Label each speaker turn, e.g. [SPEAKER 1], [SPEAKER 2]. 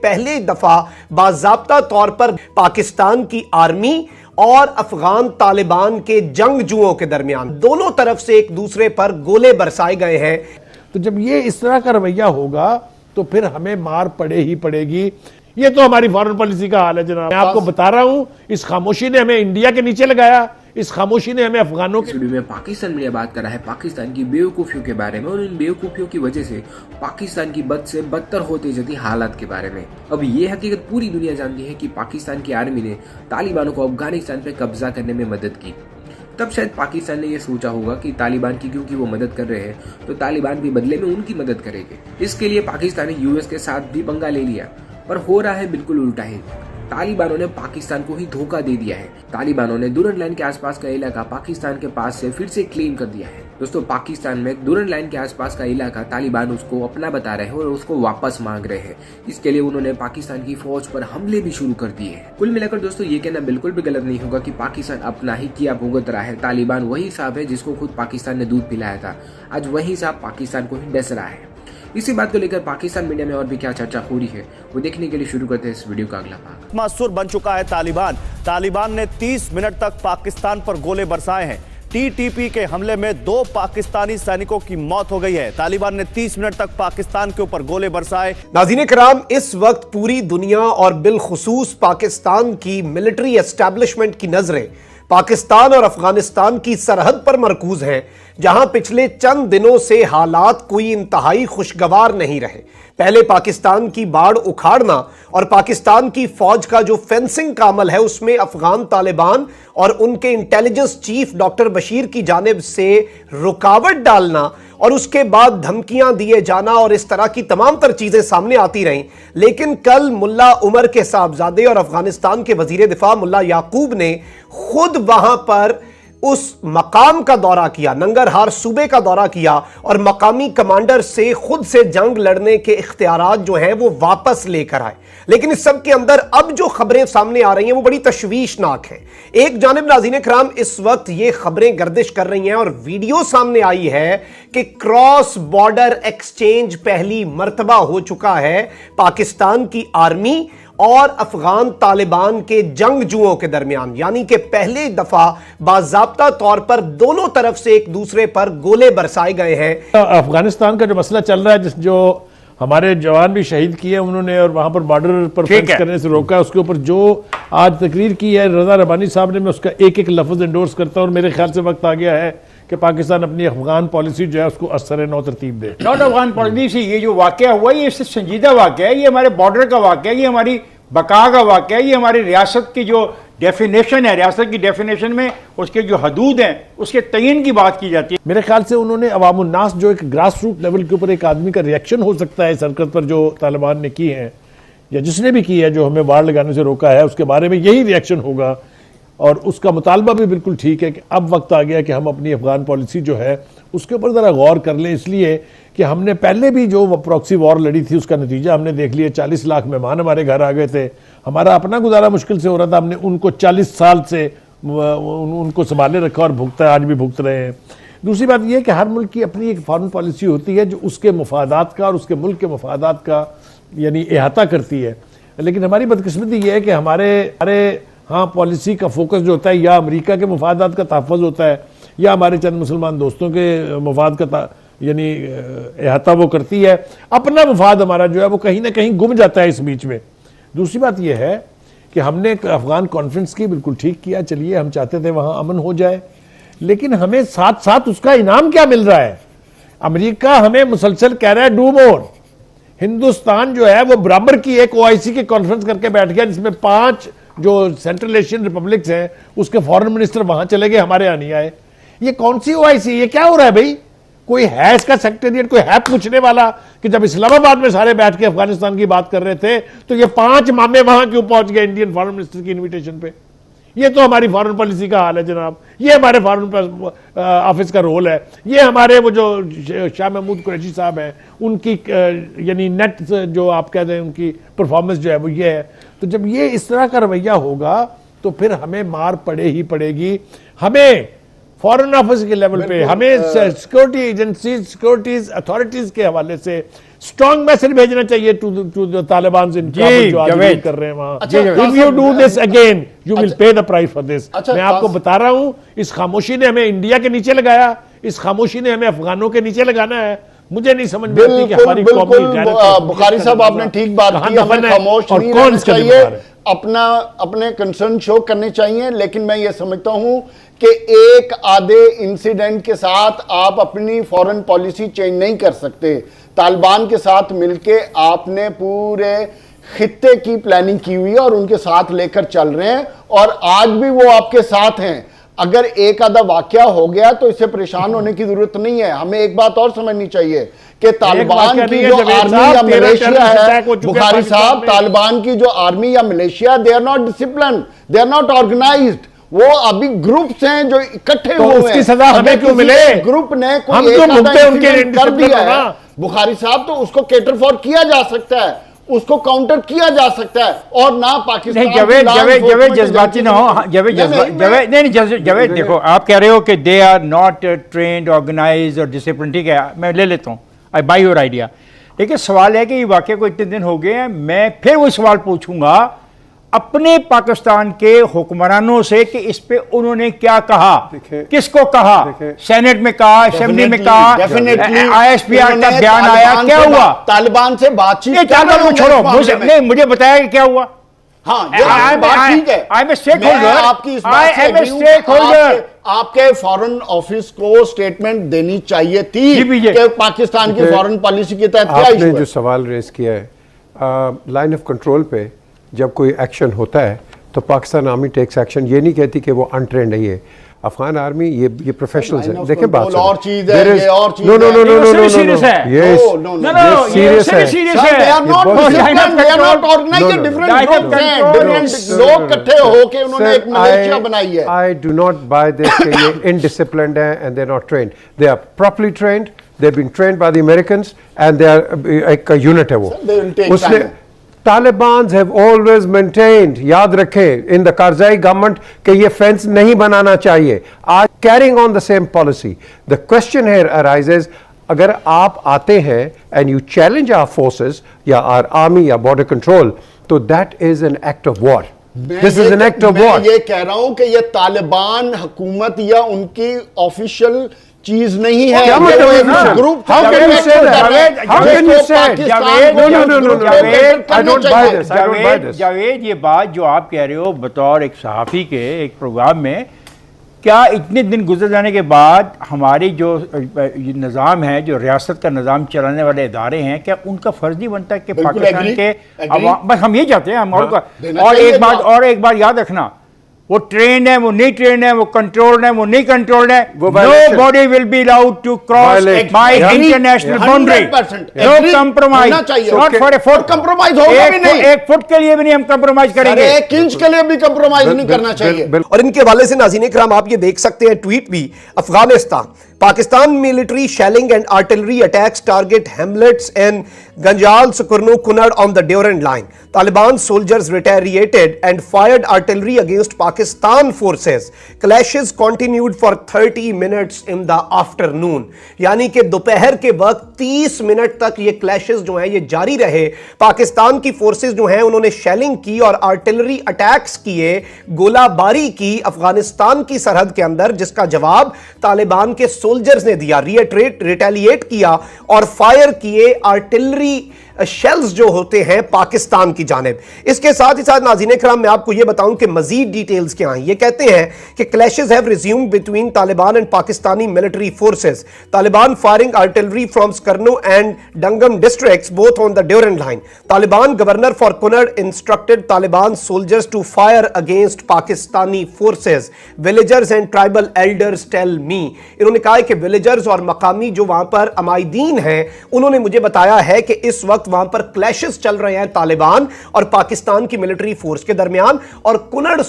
[SPEAKER 1] पहले दफा बाज़ाब्ता तौर पर पाकिस्तान की आर्मी और अफगान तालिबान के जंगजुओं के दरमियान दोनों तरफ से एक दूसरे पर गोले बरसाए गए हैं।
[SPEAKER 2] तो जब ये इस तरह का रवैया होगा तो फिर हमें मार पड़े ही पड़ेगी। ये तो हमारी फॉरेन पॉलिसी का हाल है जनाब। मैं आपको बता रहा हूं, इस खामोशी ने हमें इंडिया के नीचे लगाया, इस खामोशी ने हमें अफगानों के।
[SPEAKER 3] इस वीडियो में पाकिस्तान मीडिया बात कर रहा है पाकिस्तान की बेवकूफियों के बारे में और इन बेवकूफियों की वजह से पाकिस्तान की बद से बदतर होते जाती हालात के बारे में। अब ये हकीकत पूरी दुनिया जानती है कि पाकिस्तान की आर्मी ने तालिबानों को अफगानिस्तान पे कब्जा करने में मदद की। तब शायद पाकिस्तान ने यह सोचा होगा कि तालिबान की क्योंकि वो मदद कर रहे हैं तो तालिबान भी बदले में उनकी मदद करेंगे। इसके लिए पाकिस्तान ने यूएस के साथ भी पंगा ले लिया, पर हो रहा है बिल्कुल उल्टा ही। तालिबानों ने पाकिस्तान को ही धोखा दे दिया है। तालिबानों ने दुरन लाइन के आसपास का इलाका पाकिस्तान के पास से फिर से क्लेम कर दिया है। दोस्तों, पाकिस्तान में दुरन लाइन के आसपास का इलाका तालिबान उसको अपना बता रहे हैं और उसको वापस मांग रहे हैं। इसके लिए उन्होंने पाकिस्तान की फौज पर हमले भी शुरू कर दिए हैं। कुल मिलाकर दोस्तों, ये कहना बिल्कुल भी गलत नहीं होगा कि पाकिस्तान अपना ही किया भुगत रहा है। तालिबान वही साहब है जिसको खुद पाकिस्तान ने दूध पिलाया था, आज वही साहब पाकिस्तान को ही डस रहा है। इसी बात को लेकर पाकिस्तान मीडिया में और भी क्या चर्चा हो रही है वो देखने के लिए शुरू करते हैं इस वीडियो का अगला भाग।
[SPEAKER 4] मासूर बन चुका है तालिबान ने 30 मिनट तक पाकिस्तान पर गोले बरसाए हैं। टीटीपी के हमले में 2 पाकिस्तानी सैनिकों की मौत हो गई है। तालिबान ने 30 मिनट तक पाकिस्तान के ऊपर गोले बरसाए।
[SPEAKER 1] नाज़रीन किराम, इस वक्त पूरी दुनिया और बिलखुसूस पाकिस्तान की मिलिट्री एस्टैब्लिशमेंट की नजरें पाकिस्तान और अफगानिस्तान की सरहद पर मरकूज हैं, जहां पिछले चंद दिनों से हालात कोई इंतहाई खुशगवार नहीं रहे। पहले पाकिस्तान की बाढ़ उखाड़ना और पाकिस्तान की फौज का जो फेंसिंग का अमल है उसमें अफगान तालिबान और उनके इंटेलिजेंस चीफ डॉक्टर बशीर की जानिब से रुकावट डालना और उसके बाद धमकियां दिए जाना और इस तरह की तमाम तर चीजें सामने आती रहीं। लेकिन कल मुल्ला उमर के साहबजादे और अफगानिस्तान के वजीर दिफा मुल्ला याकूब ने खुद वहां पर उस मकाम का दौरा किया, नंगरहार सूबे का दौरा किया और मकामी कमांडर से खुद से जंग लड़ने के इख्तियारात जो हैं वो वापस लेकर आए। लेकिन इस सब के अंदर अब जो खबरें सामने आ रही हैं वो बड़ी तशवीशनाक हैं। एक जानिब नाज़रीन किराम, इस वक्त ये खबरें गर्दिश कर रही हैं और वीडियो सामने आई है कि क्रॉस बॉर्डर एक्सचेंज पहली मर्तबा हो चुका है पाकिस्तान की आर्मी और अफगान तालिबान के जंगजुओं के दरमियान, यानी कि पहले दफा बाज़ाब्ता तौर पर दोनों तरफ से एक दूसरे पर गोले बरसाए गए हैं।
[SPEAKER 2] अफगानिस्तान का जो मसला चल रहा है, जो हमारे जवान भी शहीद किए उन्होंने और वहां पर बॉर्डर पर फेंस करने से रोका, उसके ऊपर जो आज तकरीर की है रजा रबानी साहब ने, मैं उसका एक एक लफ्ज एंडोर्स करता हूं और मेरे ख्याल से वक्त आ गया है कि पाकिस्तान अपनी अफगान पॉलिसी जो है उसको असर नौ तरतीब दे।
[SPEAKER 5] नॉट अफगान पॉलिसी, ये जो वाकया हुआ ये इससे संजीदा वाकया है, ये हमारे बॉर्डर का वाकया है, ये हमारी बका का वाकया है, ये हमारी रियासत की जो डेफिनेशन है, रियासत की डेफिनेशन में उसके जो हदूद हैं उसके तयन की बात की जाती है।
[SPEAKER 2] मेरे ख्याल से उन्होंने अवामुन्नास जो एक ग्रास रूट लेवल के ऊपर एक आदमी का रिएक्शन हो सकता है इस हरकत पर जो तालिबान ने की है या जिसने भी की है, जो हमें वार लगाने से रोका है, उसके बारे में यही रिएक्शन होगा और उसका मुतालबा भी बिल्कुल ठीक है कि अब वक्त आ गया कि हम अपनी अफगान पॉलिसी जो है उसके ऊपर ज़रा गौर कर लें, इसलिए कि हमने पहले भी जो प्रॉक्सी वॉर लड़ी थी उसका नतीजा हमने देख लिया। 40 लाख मेहमान हमारे घर आ गए थे, हमारा अपना गुजारा मुश्किल से हो रहा था, हमने उनको 40 साल से उनको संभाले रखा और भुगता, आज भी भुगत रहे हैं। दूसरी बात यह कि हर मुल्क की अपनी एक फॉरेन पॉलिसी होती है जो उसके मफादात का और उसके मुल्क के मफादात का यानी अहाता करती है। लेकिन हमारी बदकिस्मती ये है कि हमारे हाँ पॉलिसी का फोकस जो होता है या अमेरिका के मफादात का तहफ़्फ़ुज़ होता है या हमारे चंद मुसलमान दोस्तों के मफाद का यानी अहाता वो करती है, अपना मफाद हमारा जो है वो कहीं ना कहीं गुम जाता है इस बीच में। दूसरी बात यह है कि हमने अफगान कॉन्फ्रेंस की, बिल्कुल ठीक किया, चलिए हम चाहते थे वहाँ अमन हो जाए, लेकिन हमें साथ साथ उसका इनाम क्या मिल रहा है? अमेरिका हमें मुसलसल कह रहा है डू मोर। हिंदुस्तान जो है वो बराबर की एक OIC की कॉन्फ्रेंस करके बैठ गया जिसमें 5 जो सेंट्रल एशियन रिपब्लिक्स हैं उसके फॉरेन मिनिस्टर वहां चले गए, हमारे यहाँ नहीं आए। ये कौन सी OIC? ये क्या हो रहा है भाई? कोई है इसका सेक्रेटरिएट? कोई है पूछने वाला कि जब इस्लामाबाद में सारे बैठ के अफगानिस्तान की बात कर रहे थे तो ये 5 मामे वहां क्यों पहुंच गए इंडियन फॉरेन मिनिस्टर की इन्विटेशन पे? ये तो हमारी फॉरेन पॉलिसी का हाल है जनाब, ये हमारे फॉरेन ऑफिस का रोल है, ये हमारे वो जो शाह महमूद कुरैशी साहब हैं उनकी यानी नेट जो आप कहते हैं उनकी परफॉर्मेंस जो है वो ये है। तो जब ये इस तरह का रवैया होगा तो फिर हमें मार पड़े ही पड़ेगी। हमें फॉरेन ऑफिस के लेवल पे हमें सिक्योरिटी एजेंसी, सिक्योरिटीज अथॉरिटीज के हवाले से स्ट्रॉन्ग मैसेज भेजना चाहिए टू द तालिबान जो आज लीड कर रहे हैं वहां। If you do this again you will pay the price for this. मैं आपको बता रहा हूं, इस खामोशी ने हमें इंडिया के नीचे लगाया, इस खामोशी ने हमें अफगानों के नीचे लगाना है। मुझे नहीं समझ में आती कि हमारी
[SPEAKER 6] बुखारी साहब आपने ठीक बात की, हमें खामोश नहीं रहना चाहिए, अपने कंसर्न शो करने चाहिए। लेकिन मैं ये समझता हूं कि एक आधे इंसिडेंट के साथ आप अपनी फॉरेन पॉलिसी चेंज नहीं कर सकते। तालिबान के साथ मिलके आपने पूरे खित्ते की प्लानिंग की हुई है और उनके साथ लेकर चल रहे हैं और आज भी वो आपके साथ हैं। अगर एक आधा वाकया हो गया तो इससे परेशान होने की जरूरत नहीं है। हमें एक बात और समझनी चाहिए कि तालिबान की जो आर्मी या मलेशिया है, बुखारी साहब, तालिबान की जो आर्मी या militia, they are not discipline, they are not organised. वो अभी ग्रुप्स हैं जो इकट्ठे हुए हैं।
[SPEAKER 2] उसकी सजा हमें क्यों मिले?
[SPEAKER 6] ग्रुप ने
[SPEAKER 2] हम तो भुगते उनके
[SPEAKER 6] कर दिया है बुखारी साहब, तो उसको केटर फॉर किया जा सकता है, उसको काउंटर किया जा सकता है और ना पाकिस्तान।
[SPEAKER 5] नहीं जवेद जज्बाती ना हो। जवेद देखो, आप कह रहे हो कि they are not trained, organised और डिसिप्लिन। ठीक है, मैं ले लेता हूँ, आई बाय योर आइडिया। लेकिन सवाल है कि ये वाकया को इतने दिन हो गए हैं, मैं फिर वो सवाल पूछूंगा अपने पाकिस्तान के हुक्मरानों से कि इस पे उन्होंने क्या कहा, किसको कहा, सेनेट में कहा, असेंबली में कहा, ISPR का बयान आया, क्या हुआ?
[SPEAKER 6] तालिबान से बातचीत
[SPEAKER 5] को छोड़ो, नहीं मुझे बताया कि क्या हुआ।
[SPEAKER 6] हाँ, ठीक है, आपकी इस बात से आपके फॉरेन ऑफिस को स्टेटमेंट देनी चाहिए थी कि पाकिस्तान की फॉरेन पॉलिसी के तहत क्या
[SPEAKER 7] आपने जो सवाल रेज किया है लाइन ऑफ कंट्रोल पे, जब कोई एक्शन होता है तो पाकिस्तान आर्मी टेक्स एक्शन। ये नहीं कहती कि वो अनट्रेंड है। ये अफगान आर्मी ये प्रोफेशनल्स हैं। देखें बात
[SPEAKER 6] और चीज है, ये और चीज
[SPEAKER 7] नो
[SPEAKER 5] सीरियस है,
[SPEAKER 7] ये सीरियस है।
[SPEAKER 6] They are not discipline, they are not organised, different groups हैं, डिफरेंट लोग इकट्ठे होके उन्होंने एक मलेशिया बनाई है।
[SPEAKER 7] I do not buy this कि ये इनडिसिप्लिन्ड है and they are not trained. They are properly trained, they have been trained by the Americans and they are एक यूनिट है वो। उसने तालिबान हैव ऑलवेज मेंटेन्ड, याद रखें, इन द कारजाई गवर्नमेंट कि ये फेंस नहीं बनाना चाहिए। आज carrying on the same policy. The question here arises, अगर आप आते हैं and you challenge our forces या आवर आर्मी या बॉर्डर कंट्रोल, तो that is an act of war. This is an act of war.
[SPEAKER 6] मैं ये कह रहा हूं कि ये तालिबान हुकूमत या उनकी ऑफिशियल चीज नहीं है।
[SPEAKER 7] क्या मतलब group? How can you say that? How can you से?
[SPEAKER 5] जावेद, ये बात जो आप कह रहे हो बतौर एक सहाफी के एक प्रोग्राम में, क्या इतने दिन गुजर जाने के बाद हमारी जो निज़ाम है, जो रियासत का निज़ाम चलाने वाले इदारे हैं, क्या उनका फर्ज नहीं बनता कि पाकिस्तान के बस हम ये चाहते हैं हम और एक बात याद रखना, वो ट्रेन है, वो नहीं ट्रेन है, वो कंट्रोल है, वो नहीं कंट्रोल है, nobody will be allowed to cross my international boundary. No compromise. Not for a foot.
[SPEAKER 6] compromise होगा भी नहीं,
[SPEAKER 5] एक फुट के लिए भी नहीं हम compromise करेंगे,
[SPEAKER 6] एक इंच के लिए भी compromise नहीं करना चाहिए।
[SPEAKER 1] और इनके हवाले से नाज़रीन इकराम आप ये देख सकते हैं ट्वीट भी, Afghanistan, Pakistan military shelling and artillery attacks target hamlets in Ganjal, Sukarno, Kunad on the Durand line. Taliban soldiers retaliated and fired artillery against Pakistan forces. Clashes continued for 30 minutes in the afternoon. यानी कि दोपहर के वक्त 30 minute तक ये clashes जो हैं ये जारी रहे। पाकिस्तान की फोर्सेस जो हैं उन्होंने शेलिंग की और आर्टिलरी अटैक्स किए, गोलाबारी की अफगानिस्तान की सरहद के अंदर, जिसका जवाब तालिबान के सोल्जर्स ने दिया, रिटेलिएट किया और फायर किए आर्टिलरी शेल्स जो होते हैं पाकिस्तान की जानिब। इसके साथ ही साथ नाज़रीन इकराम मैं आपको यह बताऊं कि मजीद डिटेल्स क्या हैं। ये कहते हैं कि clashes have resumed between Taliban and Pakistani military forces, Taliban firing artillery from Sarkano and Dangam districts both on the Durand line. Taliban governor for Kunar instructed Taliban soldiers to fire against Pakistani forces, villagers and tribal elders tell me. इन्होंने कहा है कि villagers और मकामी जो वहां पर अमायदीन हैं उन्होंने मुझे बताया है कि इस वक्त वहां पर क्लैशेस चल रहे हैं तालिबान और पाकिस्तान की मिलिट्री फोर्स के दरमियान और कुनड़